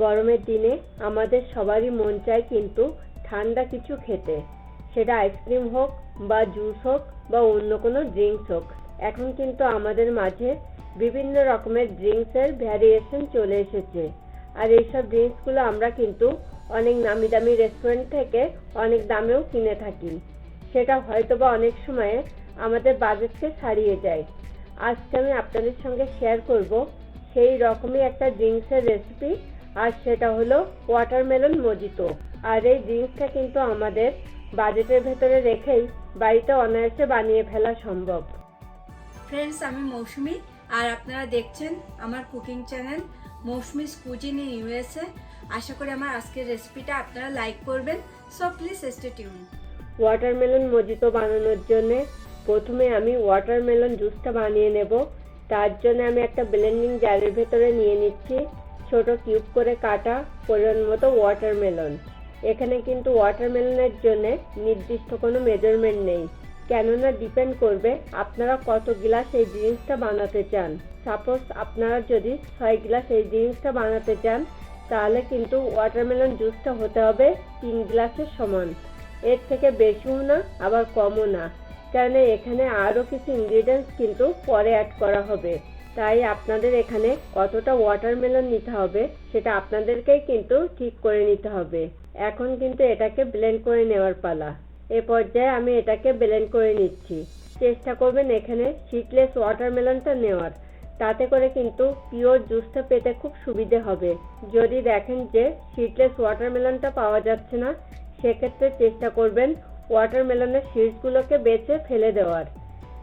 গরমের দিনে আমাদের সবারই মন চায় কিন্তু ঠান্ডা কিছু খেতে, সেটা আইসক্রিম হোক বা জুস হোক বা অন্য কোনো ড্রিঙ্কস হোক। এখন কিন্তু আমাদের মাঝে বিভিন্ন রকমের ড্রিঙ্কসের ভ্যারিয়েশন চলে এসেছে, আর এইসব ড্রিঙ্কসগুলো আমরা কিন্তু অনেক নামি দামি রেস্টুরেন্ট থেকে অনেক দামেও কিনে থাকি। সেটা হয়তোবা অনেক সময়ে আমাদের বাজেটকে ছাড়িয়ে যায়। আজকে আমি আপনাদের সঙ্গে শেয়ার করব সেই রকমই একটা ড্রিঙ্কসের রেসিপি, আর সেটা হলো ওয়াটারমেলন মজিতো। আর এই ড্রিঙ্কসটা কিন্তু আমাদের বাজেটের ভেতরে রেখেই বাড়িতে অনায়াসে বানিয়ে ফেলা সম্ভব। ফ্রেন্ডস, আমি মৌসুমি, আর আপনারা দেখছেন আমার cooking channel Moushumi's cuisine in USA. আশা করি আমার আজকের রেসিপিটা আপনারা লাইক করবেন, so please stay tune. Watermelon mojito বানানোর জন্য প্রথমে আমি ওয়াটারমেলন জুসটা বানিয়ে নেব। তার জন্য আমি একটা ব্লেন্ডিং জারের ভেতরে নিয়ে নিচ্ছি ছোট কিউব করে কাটা পরিমাণ মতো ওয়াটারমেলন। এখানে কিন্তু ওয়াটারমেলনের জন্য নির্দিষ্ট কোনো মেজারমেন্ট নেই, কেননা ডিপেন্ড করবে আপনারা কত গ্লাস এই ড্রিঙ্কসটা বানাতে চান। সাপোজ আপনারা যদি 6 গ্লাস এই ড্রিঙ্কসটা বানাতে চান, তাহলে কিন্তু ওয়াটারমেলন জুসটা হতে হবে 3 গ্লাসের সমান। এর থেকে বেশিও না আবার কমও না, কারণ এখানে আরও কিছু ইনগ্রিডিয়েন্টস কিন্তু পরে অ্যাড করা হবে। তাই আপনাদের এখানে কতটা ওয়াটারমেলন নিতে হবে সেটা আপনাদেরকেই কিন্তু ঠিক করে নিতে হবে। এখন কিন্তু এটাকে ব্লেন্ড করে নেওয়ার পালা। এ পর্যায়ে আমি এটাকে ব্লেন্ড করে নিচ্ছি। চেষ্টা করবেন এখানে সিডলেস ওয়াটারমেলনটা নেওয়ার, তাতে করে কিন্তু পিওর জুসটা পেতে খুব সুবিধে হবে। যদি দেখেন যে সিডলেস ওয়াটারমেলনটা পাওয়া যাচ্ছে না, সেক্ষেত্রে চেষ্টা করবেন ওয়াটারমেলনের সিডসগুলোকে বেছে ফেলে দেওয়ার।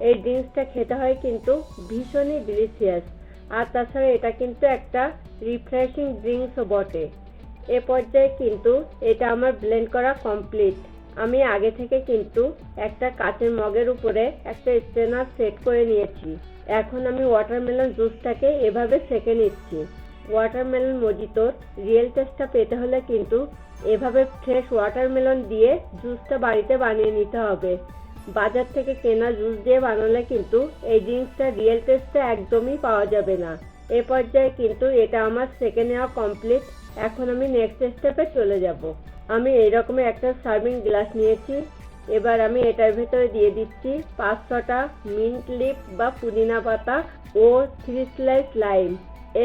এই ড্রিঙ্কসটা খেতে হয় কিন্তু ভীষণই ডিলিশিয়াস, আর তাছাড়া এটা কিন্তু একটা রিফ্রেশিং ড্রিঙ্কসও বটে। এ পর্যায়ে কিন্তু এটা আমার ব্লেন্ড করা কমপ্লিট। আমি আগে থেকে কিন্তু একটা কাচের মগের উপরে একটা স্ট্রেনার সেট করে নিয়েছি। এখন আমি ওয়াটারমেলন জুসটাকে এভাবে সেঁকে নিচ্ছি। ওয়াটারমেলন মজিতোর রিয়েল টেস্টটা পেতে হলে কিন্তু এভাবে ফ্রেশ ওয়াটারমেলন দিয়ে জুসটা বাড়িতে বানিয়ে নিতে হবে। বাজার থেকে কেনা জুস দিয়ে বানালে কিন্তু এই ড্রিঙ্কসটা রিয়েল টেস্টটা একদমই পাওয়া যাবে না। এ পর্যায়ে কিন্তু এটা আমার সেঁকে নেওয়া কমপ্লিট। এখন আমি নেক্সট স্টেপে চলে যাব। আমি এইরকমের একটা সার্ভিং গ্লাস নিয়েছি। এবার আমি এটার ভেতরে দিয়ে দিচ্ছি 5-6টা মিন্ট লিফ বা পুদিনা পাতা ও 3 স্লাইস লাইম।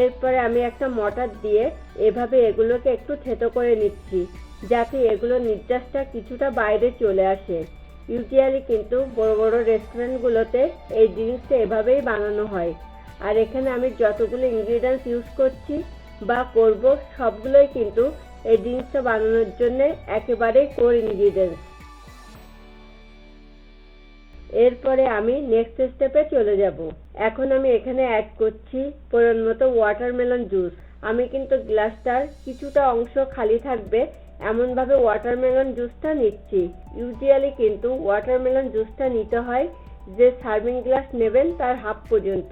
এরপরে আমি একটা মটার দিয়ে এভাবে এগুলোকে একটু থেতো করে নিচ্ছি, যাতে এগুলো নির্যাসটা কিছুটা বাইরে চলে আসে। ইউজুয়ালি কিন্তু বড় বড় রেস্টুরেন্টগুলোতে এই ড্রিঙ্কসটা এভাবেই বানানো হয়। আর এখানে আমি যতগুলো ইনগ্রিডিয়েন্টস ইউজ করছি বা করব, সবগুলোই কিন্তু এই ড্রিঙ্কসটা বানানোর জন্য একেবারেই কোর ইনগ্রিডিয়েন্টস। এরপরে আমি নেক্সট স্টেপে চলে যাব। এখন আমি এখানে অ্যাড করছি পরিমাণ মতো ওয়াটারমেলন জুস। আমি কিন্তু গ্লাসটার কিছুটা অংশ খালি থাকবে এমনভাবে ওয়াটারমেলন জুসটা নিচ্ছি। ইউজুয়ালি কিন্তু ওয়াটারমেলন জুসটা নিতে হয় যে সার্ভিং গ্লাস নেবেন তার হাফ পর্যন্ত।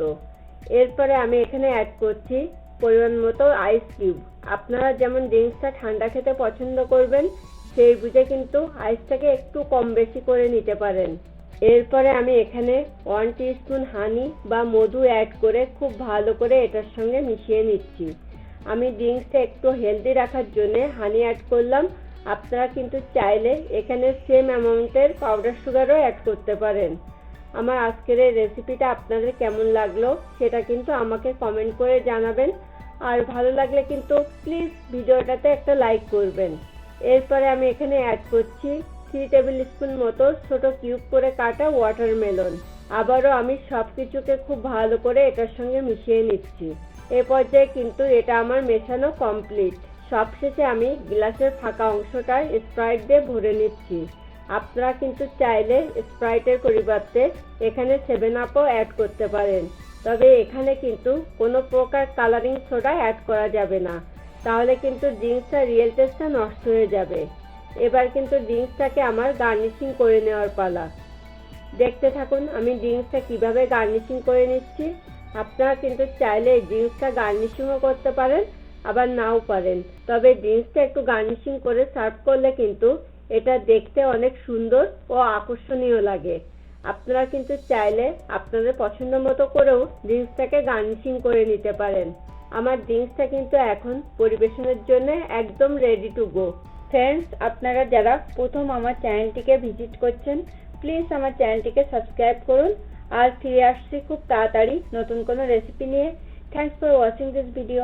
এরপরে আমি এখানে অ্যাড করছি পরিমাণ মতো আইস কিউব। আপনারা যেমন ড্রিঙ্কসটা ঠান্ডা খেতে পছন্দ করবেন, সেই বুঝে কিন্তু আইসটাকে একটু কম বেশি করে নিতে পারেন। এরপরে আমি এখানে 1 টিস্পুন হানি বা মধু অ্যাড করে খুব ভালো করে এটার সঙ্গে মিশিয়ে নিচ্ছি। আমি ড্রিঙ্কসটা একটু হেলদি রাখার জন্য হানি অ্যাড করলাম। আপনারা কিন্তু চাইলে এখানে সেম অ্যামাউন্টের পাউডার সুগারও অ্যাড করতে পারেন। আমার আজকের এই রেসিপিটা আপনাদের কেমন লাগলো সেটা কিন্তু আমাকে কমেন্ট করে জানাবেন, আর ভালো লাগলে কিন্তু প্লিজ ভিডিওটাতে একটা লাইক করবেন। এরপরে আমি এখানে অ্যাড করছি 3 টেবিল স্পুন মতো ছোট কিউব করে কাটা ওয়াটারমেলন। আবারও আমি সব কিছুকে খুব ভালো করে এটার সঙ্গে মিশিয়ে নিচ্ছি। এ পর্যায়ে কিন্তু এটা আমার মেশানো কমপ্লিট। সবশেষে আমি গ্লাসের ফাঁকা অংশটা স্প্রাইট দিয়ে ভরে নিচ্ছি। আপনারা কিন্তু চাইলে স্প্রাইটের পরিবর্তে এখানে 7 আপও অ্যাড করতে পারেন, তবে এখানে কিন্তু কোনো প্রকার কালারিং সোডা অ্যাড করা যাবে না, তাহলে কিন্তু ড্রিঙ্কসটা রিয়েল টেস্টটা নষ্ট হয়ে যাবে। এবার কিন্তু ড্রিঙ্কসটাকে আমার গার্নিশিং করে নেওয়ার পালা। দেখতে থাকুন আমি ড্রিঙ্কসটা কিভাবে গার্নিশিং করে নিচ্ছি। আপনারা কিন্তু চাইলে এই ড্রিঙ্কসটা গার্নিশিংও করতে পারেন, আবার নাও পারেন, তবে ড্রিঙ্কসটা একটু গার্নিশিং করে সার্ভ করলে কিন্তু এটা দেখতে অনেক সুন্দর ও আকর্ষণীয় লাগে। আপনারা কিন্তু চাইলে আপনাদের পছন্দ মতো করেও ড্রিঙ্কসটাকে গার্নিশিং করে নিতে পারেন। আমার ড্রিঙ্কসটা কিন্তু এখন পরিবেশনের জন্য একদম রেডি টু গো। ফ্রেন্ডস, আপনারা যারা প্রথম আমার চ্যানেলটিকে ভিজিট করছেন, প্লিজ আমার চ্যানেলটিকে সাবস্ক্রাইব করুন। আর ফিরে আসছি খুব তাড়াতাড়ি নতুন কোনো রেসিপি নিয়ে। Thanks for watching this video.